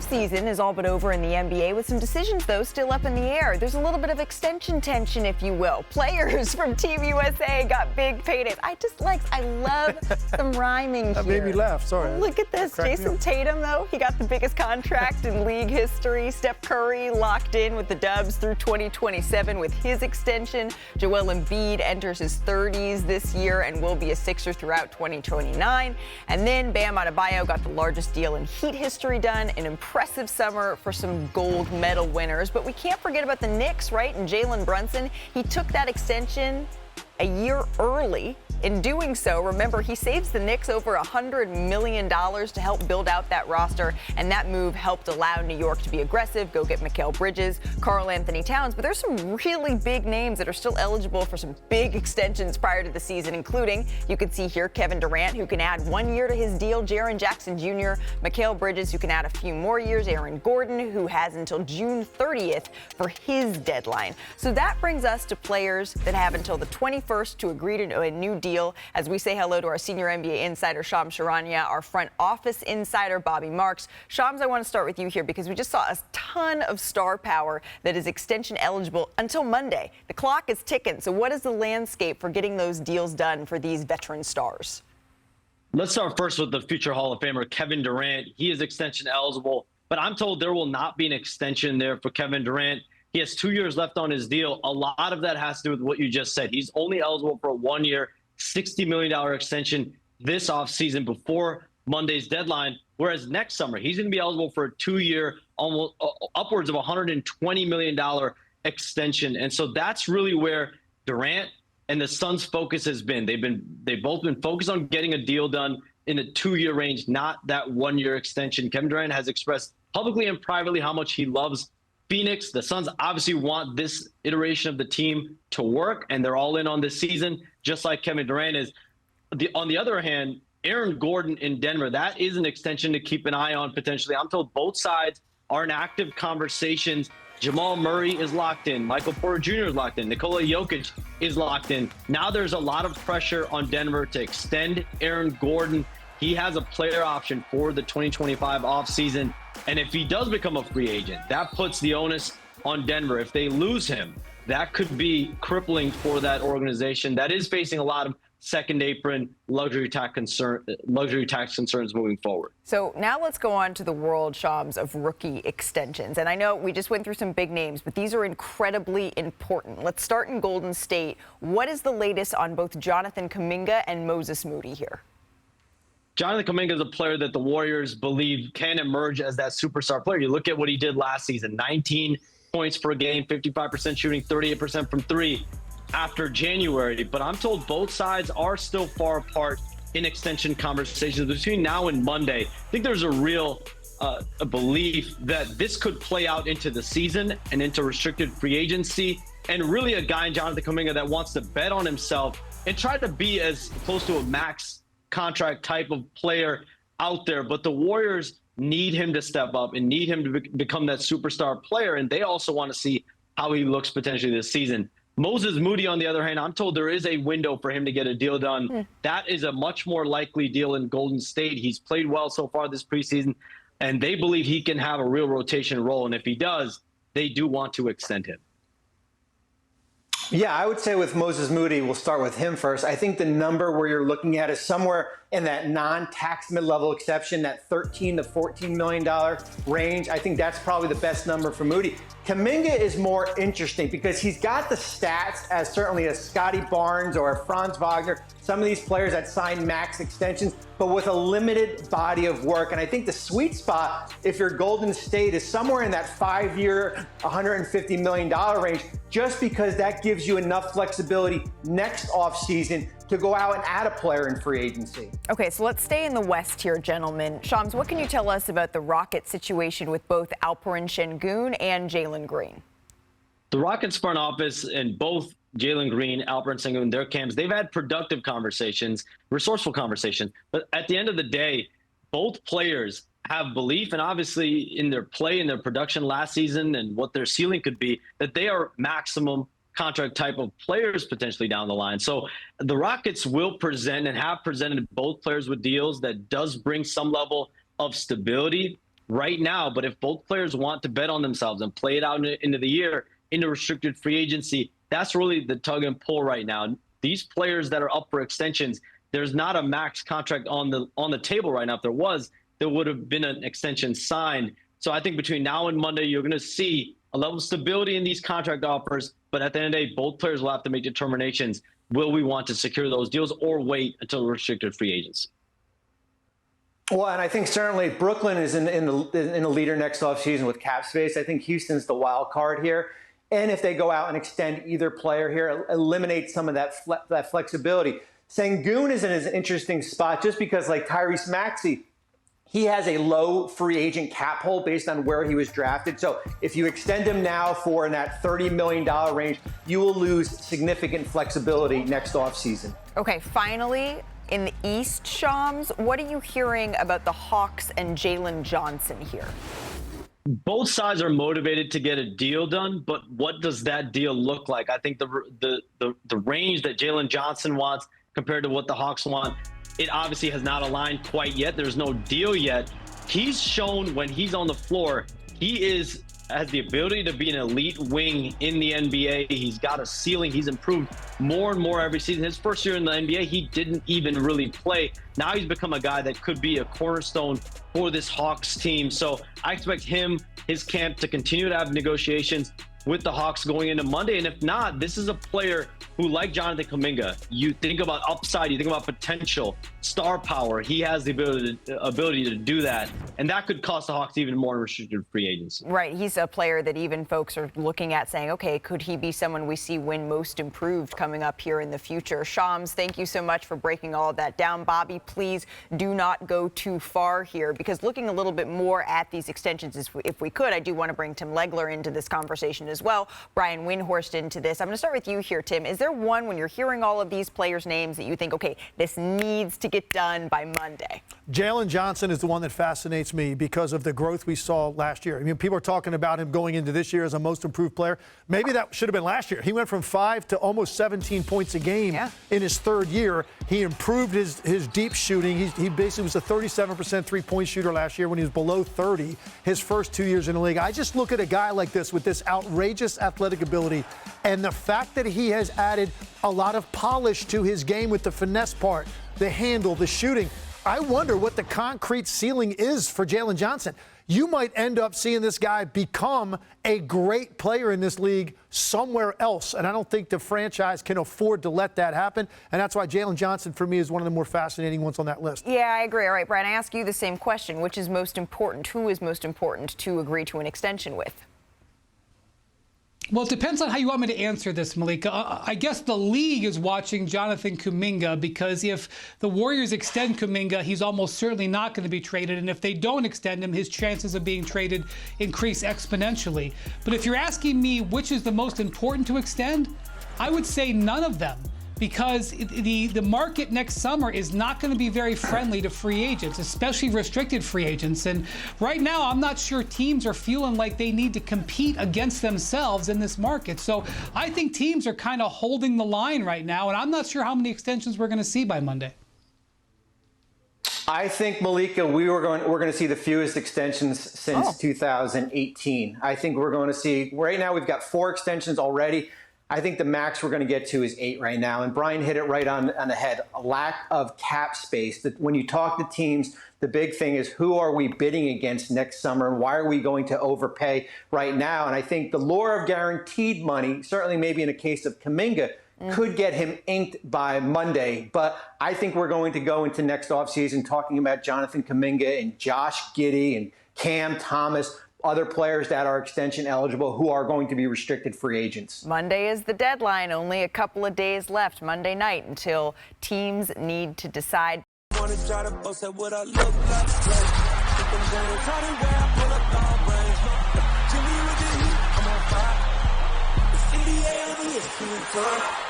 season is all but over in the NBA, with some decisions, though, still up in the air. There's a little bit of extension tension, if you will. Players from Team USA got big paydays. I love some rhyming here. That made me laugh, sorry. Look at this. Jason Tatum, though, he got the biggest contract in league history. Steph Curry locked in with the Dubs through 2027 with his extension. Joel Embiid enters his 30s this year and will be a Sixer throughout 2029. And then Bam Adebayo got the largest deal in Heat history done. An impressive summer for some gold medal winners. But we can't forget about the Knicks, right? And Jalen Brunson, he took that extension a year early. In doing so, remember, he saves the Knicks over $100 million to help build out that roster, and that move helped allow New York to be aggressive, go get Mikal Bridges, Karl Anthony Towns. But there's some really big names that are still eligible for some big extensions prior to the season, including, you can see here, Kevin Durant, who can add 1 year to his deal, Jaren Jackson Jr., Mikal Bridges, who can add a few more years, Aaron Gordon, who has until June 30th for his deadline. So that brings us to players that have until the 21st to agree to a new deal. As we say hello to our senior NBA insider, Shams Charania, our front office insider, Bobby Marks. Shams, I want to start with you here because we just saw a ton of star power that is extension eligible until Monday. The clock is ticking. So what is the landscape for getting those deals done for these veteran stars? Let's start first with the future Hall of Famer, Kevin Durant. He is extension eligible, but I'm told there will not be an extension there for Kevin Durant. He has 2 years left on his deal. A lot of that has to do with what you just said. He's only eligible for a 1 year, $60 million extension this offseason before Monday's deadline, whereas next summer he's going to be eligible for a 2 year, almost upwards of $120 million extension. And so that's really where Durant and the Suns' focus has been. They've both been focused on getting a deal done in a 2 year range, not that 1 year extension. Kevin Durant has expressed publicly and privately how much he loves Phoenix. The Suns obviously want this iteration of the team to work, and they're all in on this season, just like Kevin Durant is. On the other hand, Aaron Gordon in Denver, that is an extension to keep an eye on potentially. I'm told both sides are in active conversations. Jamal Murray is locked in. Michael Porter Jr. is locked in. Nikola Jokic is locked in. Now there's a lot of pressure on Denver to extend Aaron Gordon. He has a player option for the 2025 offseason. And if he does become a free agent, that puts the onus on Denver. If they lose him, that could be crippling for that organization that is facing a lot of second apron luxury tax concerns moving forward. So now let's go on to the world, Shams, of rookie extensions. And I know we just went through some big names, but these are incredibly important. Let's start in Golden State. What is the latest on both Jonathan Kuminga and Moses Moody here? Jonathan Kuminga is a player that the Warriors believe can emerge as that superstar player. You look at what he did last season, 19 points per game, 55% shooting, 38% from three after January. But I'm told both sides are still far apart in extension conversations between now and Monday. I think there's a real a belief that this could play out into the season and into restricted free agency. And really a guy in Jonathan Kuminga that wants to bet on himself and try to be as close to a max contract type of player out there. But the Warriors need him to step up and need him to become that superstar player. And they also want to see how he looks potentially this season. Moses Moody, on the other hand, I'm told there is a window for him to get a deal done. That is a much more likely deal in Golden State. He's played well so far this preseason, and they believe he can have a real rotation role. And if he does, they do want to extend him. Yeah, I would say with Moses Moody, we'll start with him first. I think the number where you're looking at is somewhere in that non-tax mid-level exception, that $13 to $14 million range. I think that's probably the best number for Moody. Kuminga is more interesting because he's got the stats as certainly a Scotty Barnes or a Franz Wagner, some of these players that sign max extensions, but with a limited body of work. And I think the sweet spot, if you're Golden State, is somewhere in that 5-year, $150 million range, just because that gives you enough flexibility next offseason to go out and add a player in free agency. Okay, so let's stay in the West here, gentlemen. Shams, what can you tell us about the Rockets situation with both Alperen Şengün and Jalen Green? The Rockets front office and both Jalen Green, Alperen Şengün, their camps, they've had productive conversations, resourceful conversations. But at the end of the day, both players have belief, and obviously in their play and their production last season and what their ceiling could be, that they are maximum contract type of players potentially down the line. So the Rockets will present and have presented both players with deals that does bring some level of stability. right now. But if both players want to bet on themselves and play it out into the year, into restricted free agency, that's really the tug and pull right now. These players that are up for extensions, there's not a max contract on the table right now. If there was, there would have been an extension signed. So I think between now and Monday, you're going to see a level of stability in these contract offers. But at the end of the day, both players will have to make determinations. Will we want to secure those deals or wait until restricted free agency? Well, and I think certainly Brooklyn is in the leader next offseason with cap space. I think Houston's the wild card here. And if they go out and extend either player here, eliminate some of that flexibility. Sengun is in an interesting spot just because, like Tyrese Maxey, he has a low free agent cap hold based on where he was drafted. So if you extend him now for in that $30 million range, you will lose significant flexibility next offseason. Okay, finally, in the East, Shams, what are you hearing about the Hawks and Jalen Johnson here? Both sides are motivated to get a deal done, but what does that deal look like? I think the range that Jalen Johnson wants compared to what the Hawks want, it obviously has not aligned quite yet. There's no deal yet. He's shown when he's on the floor, he has the ability to be an elite wing in the NBA. He's got a ceiling. He's improved more and more every season. His first year in the NBA, he didn't even really play. Now he's become a guy that could be a cornerstone for this Hawks team. So I expect him, his camp, to continue to have negotiations with the Hawks going into Monday. And if not, this is a player who, like Jonathan Kuminga, you think about upside, you think about potential, star power. He has the ability to do that. And that could cost the Hawks even more in restricted free agency. Right. He's a player that even folks are looking at saying, okay, could he be someone we see win most improved coming up here in the future? Shams, thank you so much for breaking all of that down. Bobby, please do not go too far here, because looking a little bit more at these extensions, if we could, I do want to bring Tim Legler into this conversation as well, Brian Windhorst into this. I'm going to start with you here, Tim. Is there one, when you're hearing all of these players' names, that you think, okay, this needs to get done by Monday? Jalen Johnson is the one that fascinates me because of the growth we saw last year. I mean, people are talking about him going into this year as a most improved player. Maybe that should have been last year. He went from 5 to almost 17 points a game in his third year. He improved his deep shooting. He basically was a 37% three-point shooter last year when he was below 30 his first 2 years in the league. I just look at a guy like this with this outrageous athletic ability, and the fact that he has added a lot of polish to his game with the finesse part, the handle, the shooting. I wonder what the concrete ceiling is for Jalen Johnson. You might end up seeing this guy become a great player in this league somewhere else, and I don't think the franchise can afford to let that happen, and that's why Jalen Johnson, for me, is one of the more fascinating ones on that list. Yeah, I agree. All right, Brian, I ask you the same question. Which is most important? Who is most important to agree to an extension with? Well, it depends on how you want me to answer this, Malika. I guess the league is watching Jonathan Kuminga, because if the Warriors extend Kuminga, he's almost certainly not going to be traded. And if they don't extend him, his chances of being traded increase exponentially. But if you're asking me which is the most important to extend, I would say none of them, because the market next summer is not going to be very friendly to free agents, especially restricted free agents. And right now, I'm not sure teams are feeling like they need to compete against themselves in this market. So I think teams are kind of holding the line right now, and I'm not sure how many extensions we're going to see by Monday. I think, Malika, we're going to see the fewest extensions since 2018. I think we're going to see, right now we've got 4 extensions already. I think the max we're going to get to is 8 right now. And Brian hit it right on the head. A lack of cap space. When you talk to teams, the big thing is, who are we bidding against next summer? And why are we going to overpay right now? And I think the lure of guaranteed money, certainly maybe in a case of Kuminga, could get him inked by Monday. But I think we're going to go into next offseason talking about Jonathan Kuminga and Josh Giddey and Cam Thomas, other players that are extension eligible who are going to be restricted free agents. Monday is the deadline. Only a couple of days left Monday night until teams need to decide. I'm on fire. It's 88 over here.